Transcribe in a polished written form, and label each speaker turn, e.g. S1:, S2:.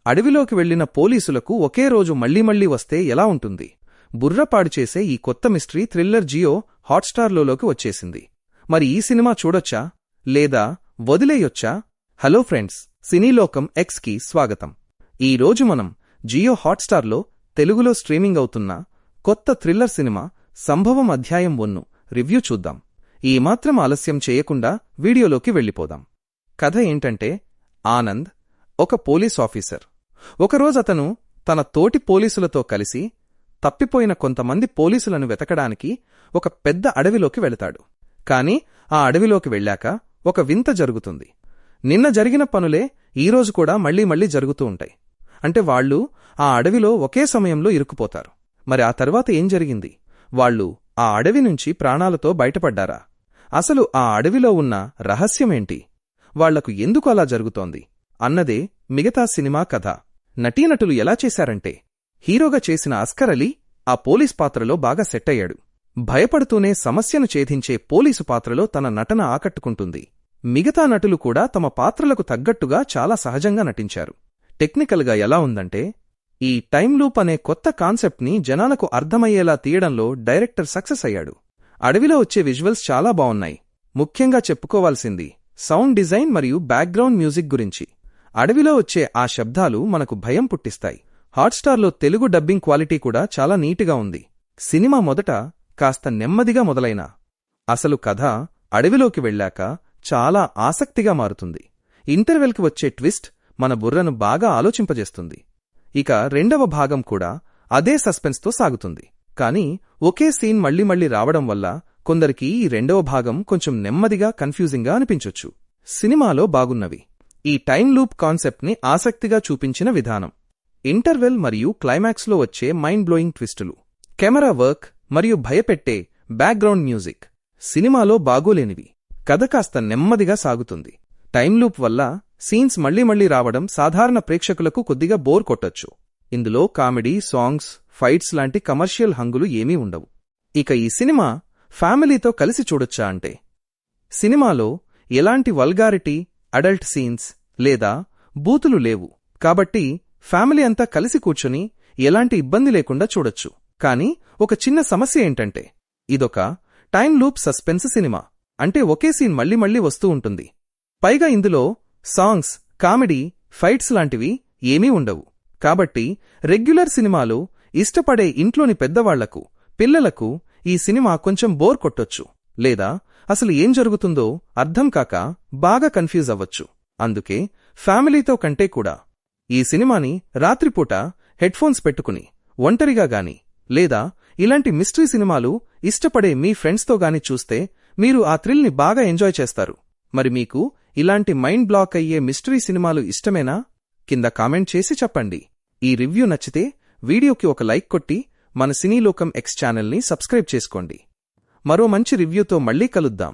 S1: అడవిలోకి వెళ్లిన పోలీసులకు ఒకే రోజు మళ్లీ వస్తే ఎలా ఉంటుంది? బుర్రపాడు చేసే ఈ కొత్త మిస్టరీ థ్రిల్లర్ జియో హాట్స్టార్లోకి వచ్చేసింది. మరి ఈ సినిమా చూడొచ్చా లేదా వదిలేయొచ్చా? హలో ఫ్రెండ్స్, సినీలోకం ఎక్స్కి స్వాగతం. ఈ రోజు మనం జియో హాట్స్టార్లో తెలుగులో స్ట్రీమింగ్ అవుతున్న కొత్త థ్రిల్లర్ సినిమా సంభవం అధ్యాయం 1 రివ్యూ చూద్దాం. ఈ మాత్రం ఆలస్యం చేయకుండా వీడియోలోకి వెళ్ళిపోదాం. కథ ఏంటంటే, ఆనంద్ ఒక పోలీస్ ఆఫీసర్. ఒకరోజతను తన తోటి పోలీసులతో కలిసి తప్పిపోయిన కొంతమంది పోలీసులను వెతకడానికి ఒక పెద్ద అడవిలోకి వెళతాడు. కాని ఆ అడవిలోకి వెళ్ళాక ఒక వింత జరుగుతుంది. నిన్న జరిగిన పనులే ఈరోజు కూడా మళ్లీ జరుగుతూ ఉంటాయి. అంటే వాళ్లు ఆ అడవిలో ఒకే సమయంలో ఇరుక్కుపోతారు. మరి ఆ తర్వాత ఏం జరిగింది? వాళ్లు ఆ అడవి నుంచి ప్రాణాలతో బయటపడ్డారా? అసలు ఆ అడవిలో ఉన్న రహస్యమేంటి? వాళ్లకు ఎందుకు అలా జరుగుతోంది అన్నదే మిగతా సినిమా కథ. నటీనటులు ఎలా చేశారంటే, హీరోగా చేసిన అస్కర్ అలీ ఆ పోలీస్ పాత్రలో బాగా సెట్ అయ్యాడు. భయపడుతూనే సమస్యను ఛేదించే పోలీసు పాత్రలో తన నటన ఆకట్టుకుంటుంది. మిగతా నటులు కూడా తమ పాత్రలకు తగ్గట్టుగా చాలా సహజంగా నటించారు. టెక్నికల్గా ఎలా ఉందంటే, ఈ టైమ్ లూప్ అనే కొత్త కాన్సెప్ట్ని జనాలకు అర్థమయ్యేలా తీయడంలో డైరెక్టర్ సక్సెస్ అయ్యాడు. అడవిలో వచ్చే విజువల్స్ చాలా బావున్నాయి. ముఖ్యంగా చెప్పుకోవాల్సింది సౌండ్ డిజైన్ మరియు బ్యాక్గ్రౌండ్ మ్యూజిక్ గురించి. అడవిలో వచ్చే ఆ శబ్దాలు మనకు భయం పుట్టిస్తాయి. హాట్స్టార్లో తెలుగు డబ్బింగ్ క్వాలిటీ కూడా చాలా నీటిగా ఉంది. సినిమా మొదట కాస్త నెమ్మదిగా మొదలైనా అసలు కథ అడవిలోకి వెళ్ళాక చాలా ఆసక్తిగా మారుతుంది. ఇంటర్వెల్కి వచ్చే ట్విస్ట్ మన బుర్రను బాగా ఆలోచింపజేస్తుంది. ఇక రెండవ భాగం కూడా అదే సస్పెన్స్తో సాగుతుంది. కానీ ఒకే సీన్ మళ్లీ రావడం వల్ల కొందరికి ఈ రెండవ భాగం కొంచెం నెమ్మదిగా కన్ఫ్యూజింగ్గా అనిపించొచ్చు. సినిమాలో బాగున్నవి ఈ టైమ్ లూప్ కాన్సెప్ట్ని ఆసక్తిగా చూపించిన విధానం, ఇంటర్వెల్ మరియు క్లైమాక్స్లో వచ్చే మైండ్ బ్లోయింగ్ ట్విస్టులు, కెమెరా వర్క్ మరియు భయపెట్టే బ్యాక్గ్రౌండ్ మ్యూజిక్ సినిమాలో బాగోలేనివి. కథ కాస్త నెమ్మదిగా సాగుతుంది. టైమ్ లూప్ వల్ల సీన్స్ మళ్లీ రావడం సాధారణ ప్రేక్షకులకు కొద్దిగా బోర్ కొట్టొచ్చు. ఇందులో కామెడీ, సాంగ్స్, ఫైట్స్ లాంటి కమర్షియల్ హంగులు ఏమీ ఉండవు. ఇక ఈ సినిమా ఫ్యామిలీతో కలిసి చూడొచ్చా అంటే, సినిమాలో ఎలాంటి వల్గారిటీ, అడల్ట్ సీన్స్ లేదా బూతులు లేవు. కాబట్టి ఫ్యామిలీ అంతా కలిసి కూర్చొని ఎలాంటి ఇబ్బంది లేకుండా చూడొచ్చు. కానీ ఒక చిన్న సమస్య ఏంటంటే, ఇదొక టైమ్ లూప్ సస్పెన్స్ సినిమా. అంటే ఒకే సీన్ మళ్లీ వస్తూ ఉంటుంది. పైగా ఇందులో సాంగ్స్, కామెడీ, ఫైట్స్ లాంటివి ఏమీ ఉండవు. కాబట్టి రెగ్యులర్ సినిమాలు ఇష్టపడే ఇంట్లోని పెద్దవాళ్లకు, పిల్లలకు ఈ సినిమా కొంచెం బోర్ కొట్టొచ్చు. లేదా అసలు ఏం జరుగుతుందో అర్థం కాక బాగా కన్ఫ్యూజ్ అవ్వచ్చు. అందుకే ఫ్యామిలీతో కంటే కూడా ఈ సినిమాని రాత్రిపూట హెడ్ఫోన్స్ పెట్టుకుని ఒంటరిగా గాని లేదా ఇలాంటి మిస్టరీ సినిమాలు ఇష్టపడే మీ ఫ్రెండ్స్తో గాని చూస్తే మీరు ఆ థ్రిల్ని బాగా ఎంజాయ్ చేస్తారు. మరి మీకు ఇలాంటి మైండ్ బ్లాక్ అయ్యే మిస్టరీ సినిమాలు ఇష్టమేనా? కింద కామెంట్ చేసి చెప్పండి. ఈ రివ్యూ నచ్చితే వీడియోకి ఒక లైక్ కొట్టి మన సినీలోకం ఎక్స్ ఛానల్ని సబ్స్క్రైబ్ చేసుకోండి. మరో మంచి రివ్యూతో మళ్లీ కలుద్దాం.